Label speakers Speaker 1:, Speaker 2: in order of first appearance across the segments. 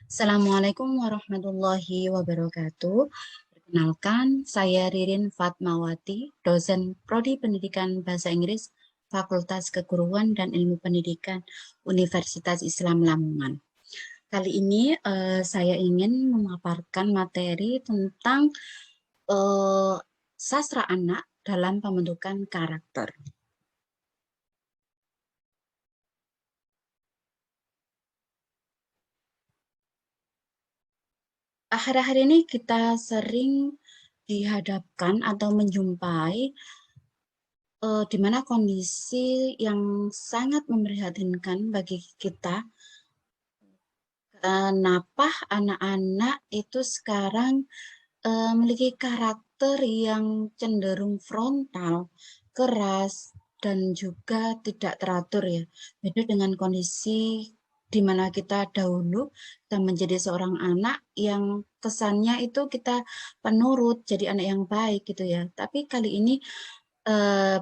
Speaker 1: Assalamualaikum warahmatullahi wabarakatuh. Perkenalkan, saya Ririn Fatmawati, dosen Prodi Pendidikan Bahasa Inggris, Fakultas Keguruan dan Ilmu Pendidikan Universitas Islam Lamongan. Kali ini saya ingin memaparkan materi tentang eh, sastra anak dalam pembentukan karakter. Akhir-akhir ini kita sering dihadapkan atau menjumpai di mana kondisi yang sangat memprihatinkan bagi kita. Kenapa anak-anak itu sekarang memiliki karakter yang cenderung frontal, keras, dan juga tidak teratur ya. Beda dengan kondisi di mana kita dahulu kita menjadi seorang anak yang kesannya itu kita penurut, jadi anak yang baik gitu ya. Tapi kali ini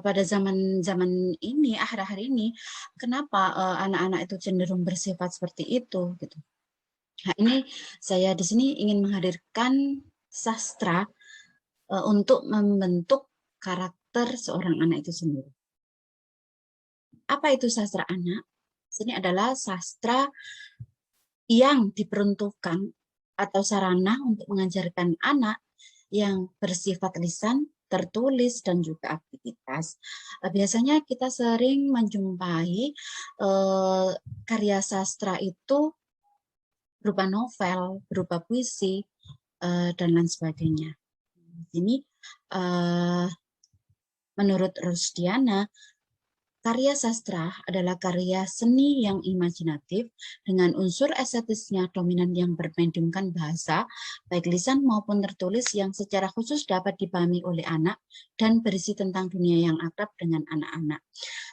Speaker 1: pada zaman-zaman ini, akhir-akhir ini, kenapa anak-anak itu cenderung bersifat seperti itu gitu. Nah, ini saya di sini ingin menghadirkan sastra untuk membentuk karakter seorang anak itu sendiri. Apa itu sastra anak? Ini adalah sastra yang diperuntukkan atau sarana untuk mengajarkan anak yang bersifat lisan, tertulis, dan juga aktivitas. Biasanya kita sering menjumpai karya sastra itu berupa novel, berupa puisi, dan lain sebagainya. Ini menurut Rusdiana, karya sastra adalah karya seni yang imajinatif dengan unsur estetisnya dominan yang bermediumkan bahasa, baik lisan maupun tertulis yang secara khusus dapat dipahami oleh anak dan berisi tentang dunia yang akrab dengan anak-anak.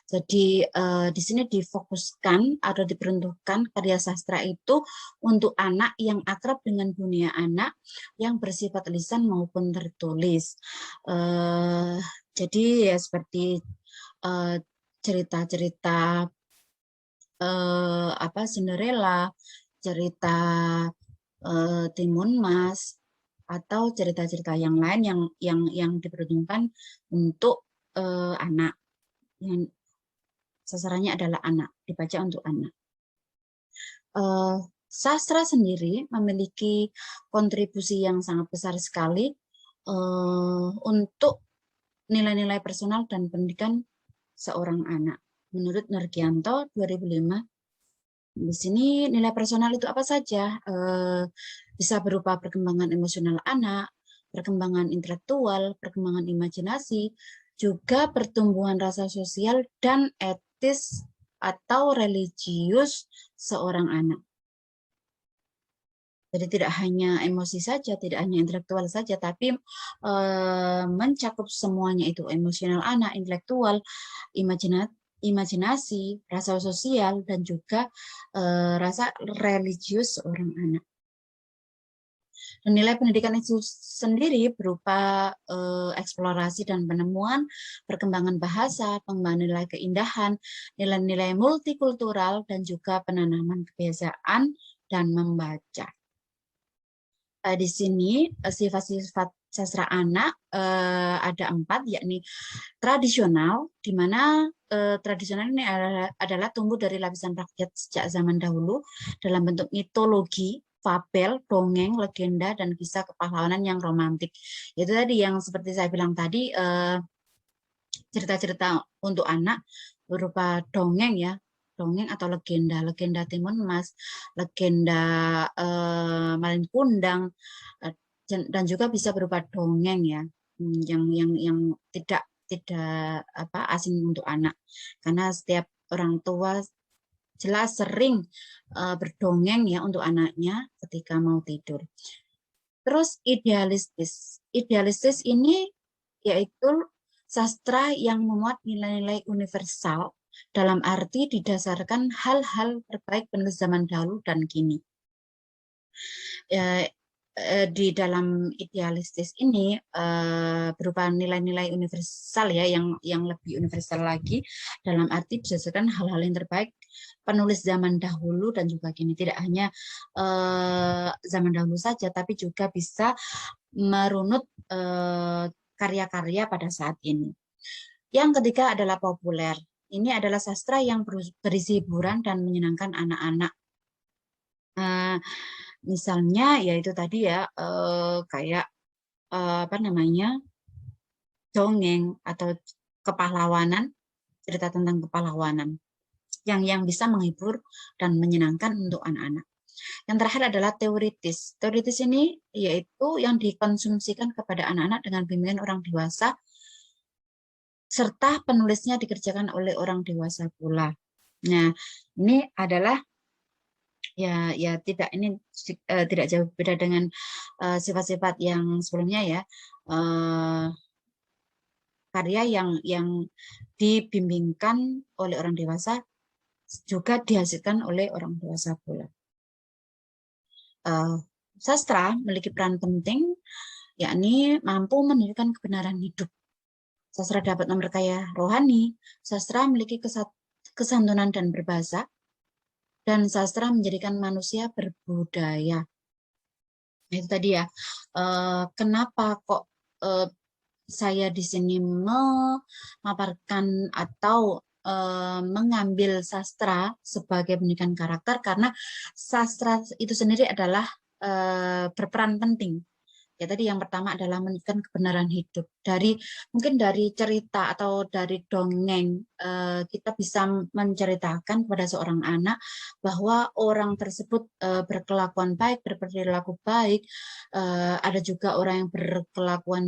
Speaker 1: Jadi di sini difokuskan atau diperuntukkan karya sastra itu untuk anak yang akrab dengan dunia anak yang bersifat lisan maupun tertulis. Jadi ya seperti cerita-cerita apa Cinderella, cerita Timun Mas, atau cerita-cerita yang lain yang diperuntukkan untuk anak, yang sasarannya adalah anak, dibaca untuk anak. Sastra sendiri memiliki kontribusi yang sangat besar sekali untuk nilai-nilai personal dan pendidikan seorang anak. Menurut Nurgianto 2005, di sini nilai personal itu apa saja? Bisa berupa perkembangan emosional anak, perkembangan intelektual, perkembangan imajinasi, juga pertumbuhan rasa sosial dan etis atau religius seorang anak. Jadi tidak hanya emosi saja, tidak hanya intelektual saja, tapi mencakup semuanya itu, emosional anak, intelektual, imajinasi, rasa sosial, dan juga rasa religius seorang anak. Dan nilai pendidikan itu sendiri berupa eksplorasi dan penemuan, perkembangan bahasa, pengembangan nilai keindahan, nilai-nilai multikultural, dan juga penanaman kebiasaan dan membaca. Di sini sifat-sifat sastra anak ada 4, yakni tradisional, di mana tradisional ini adalah tumbuh dari lapisan rakyat sejak zaman dahulu dalam bentuk mitologi, fabel, dongeng, legenda, dan kisah kepahlawanan yang romantik. Itu tadi yang seperti saya bilang tadi, cerita-cerita untuk anak berupa dongeng ya, dongeng atau legenda, legenda Timun Mas, legenda Malin Kundang, dan juga bisa berupa dongeng ya, yang tidak apa asing untuk anak, karena setiap orang tua jelas sering berdongeng ya untuk anaknya ketika mau tidur. Terus idealistis ini yaitu sastra yang memuat nilai-nilai universal dalam arti didasarkan hal-hal terbaik penulis zaman dahulu dan kini. di dalam idealistis ini berupa nilai-nilai universal ya, yang lebih universal lagi, dalam arti berdasarkan hal-hal yang terbaik penulis zaman dahulu dan juga kini, tidak hanya zaman dahulu saja, tapi juga bisa merunut karya-karya pada saat ini. Yang ketiga adalah populer. Ini adalah sastra yang berisi hiburan dan menyenangkan anak-anak. Misalnya yaitu tadi ya, kayak apa namanya, dongeng atau kepahlawanan, cerita tentang kepahlawanan yang bisa menghibur dan menyenangkan untuk anak-anak. Yang terakhir adalah teoritis. Teoritis ini yaitu yang dikonsumsikan kepada anak-anak dengan bimbingan orang dewasa, serta penulisnya dikerjakan oleh orang dewasa pula. Nah, ini adalah ya tidak, ini tidak jauh beda dengan sifat-sifat yang sebelumnya ya, karya yang dibimbingkan oleh orang dewasa juga dihasilkan oleh orang dewasa pula. Sastra memiliki peran penting, yakni mampu menunjukkan kebenaran hidup. Sastra dapat memperkaya rohani, sastra memiliki kesantunan dan berbahasa, dan sastra menjadikan manusia berbudaya. Itu tadi ya, kenapa kok saya di sini memaparkan atau mengambil sastra sebagai pendidikan karakter, karena sastra itu sendiri adalah berperan penting. Ya, tadi yang pertama adalah menunjukkan kebenaran hidup. Mungkin dari cerita atau dari dongeng, kita bisa menceritakan kepada seorang anak bahwa orang tersebut berkelakuan baik, berperilaku baik. Ada juga orang yang berkelakuan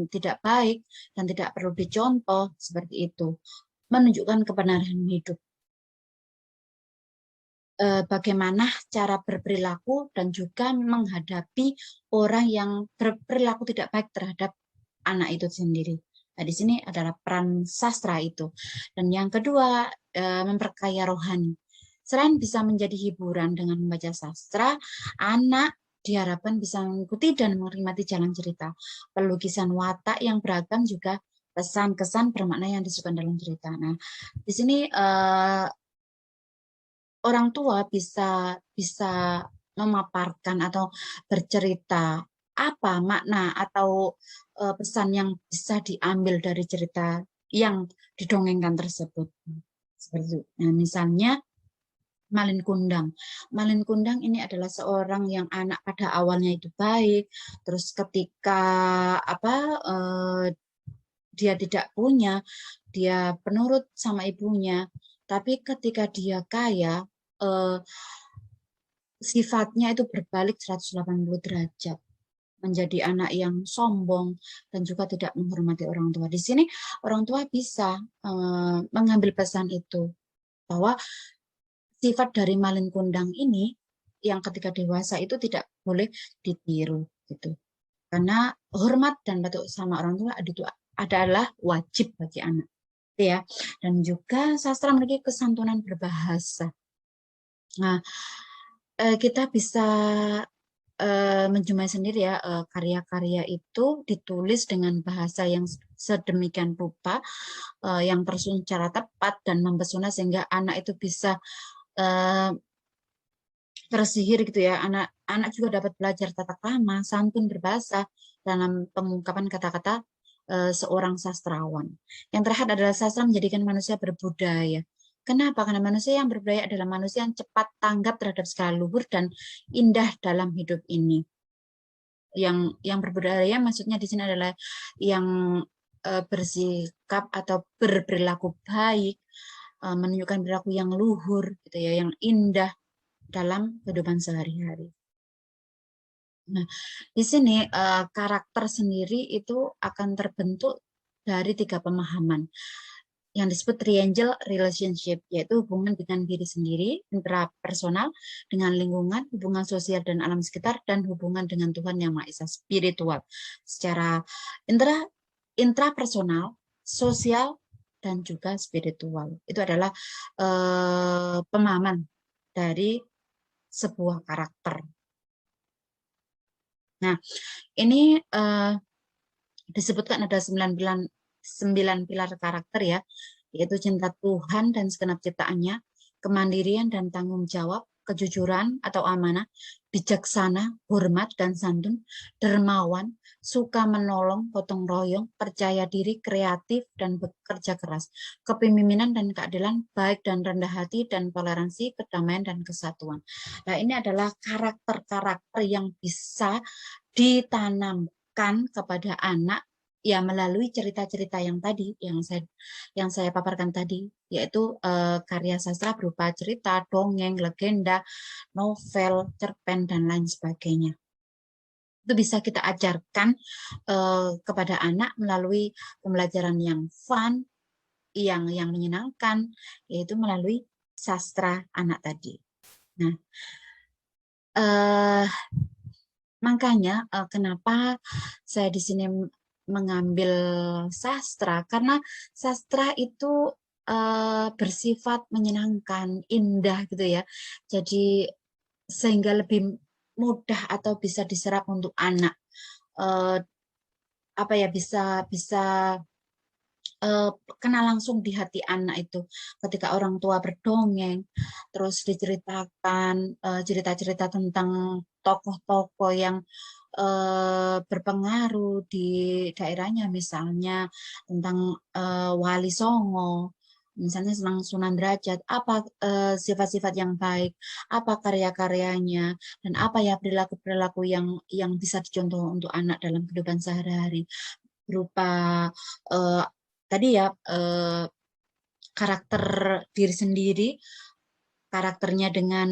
Speaker 1: tidak baik dan tidak perlu dicontoh, seperti itu. Menunjukkan kebenaran hidup. Bagaimana cara berperilaku dan juga menghadapi orang yang berperilaku tidak baik terhadap anak itu sendiri. Nah, di sini adalah peran sastra itu. Dan yang kedua, memperkaya rohani. Selain bisa menjadi hiburan dengan membaca sastra, anak diharapkan bisa mengikuti dan menikmati jalan cerita. Pelukisan watak yang beragam juga pesan-kesan bermakna yang disebutkan dalam cerita. Nah, di sini orang tua bisa memaparkan atau bercerita apa makna atau pesan yang bisa diambil dari cerita yang didongengkan tersebut. Seperti itu. Nah, misalnya Malin Kundang. Malin Kundang ini adalah seorang yang anak pada awalnya itu baik, terus ketika dia tidak punya, dia penurut sama ibunya, tapi ketika dia kaya, sifatnya itu berbalik 180 derajat, menjadi anak yang sombong dan juga tidak menghormati orang tua. Di sini orang tua bisa mengambil pesan itu, bahwa sifat dari Malin Kundang ini yang ketika dewasa itu tidak boleh ditiru gitu. Karena hormat dan patuh sama orang tua itu adalah wajib bagi anak, ya. Dan juga sastra memiliki kesantunan berbahasa. Nah, kita bisa menjumpai sendiri ya, karya-karya itu ditulis dengan bahasa yang sedemikian rupa, yang tersusun secara tepat dan mempesona, sehingga anak itu bisa tersihir gitu ya. Anak juga dapat belajar tata krama, santun berbahasa dalam pengungkapan kata-kata seorang sastrawan. Yang terakhir adalah sastra menjadikan manusia berbudaya. Kenapa? Karena manusia yang berbudaya adalah manusia yang cepat tanggap terhadap segala luhur dan indah dalam hidup ini. Yang berbudaya maksudnya di sini adalah yang bersikap atau berperilaku baik, menunjukkan perilaku yang luhur gitu ya, yang indah dalam kehidupan sehari-hari. Nah, di sini karakter sendiri itu akan terbentuk dari 3 pemahaman yang disebut triangle relationship, yaitu hubungan dengan diri sendiri, intrapersonal, dengan lingkungan, hubungan sosial dan alam sekitar, dan hubungan dengan Tuhan Yang Maha Esa, spiritual. Secara intrapersonal, sosial, dan juga spiritual. Itu adalah pemahaman dari sebuah karakter. Nah, ini disebutkan ada 9 pilar karakter ya, yaitu cinta Tuhan dan segenap ciptaannya, kemandirian dan tanggung jawab, kejujuran atau amanah, bijaksana, hormat dan santun, dermawan, suka menolong, gotong royong, percaya diri, kreatif dan bekerja keras, kepemimpinan dan keadilan, baik dan rendah hati dan toleransi, kedamaian dan kesatuan. Nah, ini adalah karakter-karakter yang bisa ditanamkan kepada anak ya melalui cerita-cerita yang saya paparkan tadi, yaitu karya sastra berupa cerita, dongeng, legenda, novel, cerpen dan lain sebagainya. Itu bisa kita ajarkan kepada anak melalui pembelajaran yang fun, yang menyenangkan, yaitu melalui sastra anak tadi. Nah, eh, makanya kenapa saya di sini mengambil sastra, karena sastra itu bersifat menyenangkan, indah gitu ya. Jadi sehingga lebih mudah atau bisa diserap untuk anak. Eh, apa ya, bisa bisa eh, kena langsung di hati anak itu ketika orang tua berdongeng, terus diceritakan cerita-cerita tentang tokoh-tokoh yang berpengaruh di daerahnya, misalnya tentang Wali Songo, misalnya tentang Sunan Derajat, apa sifat-sifat yang baik, apa karya-karyanya, dan apa ya perilaku-perilaku yang bisa dicontoh untuk anak dalam kehidupan sehari-hari, berupa eh, tadi ya karakter diri sendiri, karakternya dengan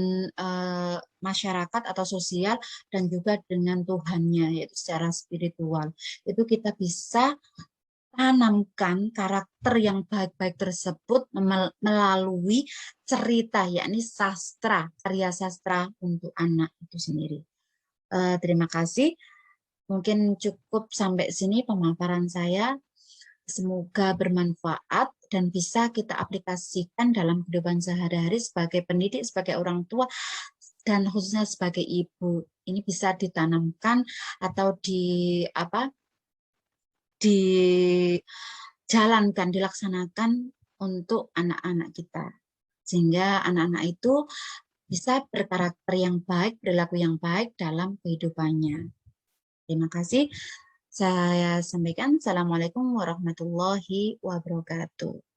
Speaker 1: masyarakat atau sosial, dan juga dengan Tuhannya, yaitu secara spiritual. Itu kita bisa tanamkan karakter yang baik-baik tersebut melalui cerita, yakni sastra, karya sastra untuk anak itu sendiri. Terima kasih. Mungkin cukup sampai sini pemaparan saya. Semoga bermanfaat dan bisa kita aplikasikan dalam kehidupan sehari-hari sebagai pendidik, sebagai orang tua, dan khususnya sebagai ibu. Ini bisa ditanamkan atau dijalankan, dilaksanakan untuk anak-anak kita. Sehingga anak-anak itu bisa berkarakter yang baik, perilaku yang baik dalam kehidupannya. Terima kasih. Saya sampaikan, Assalamualaikum warahmatullahi wabarakatuh.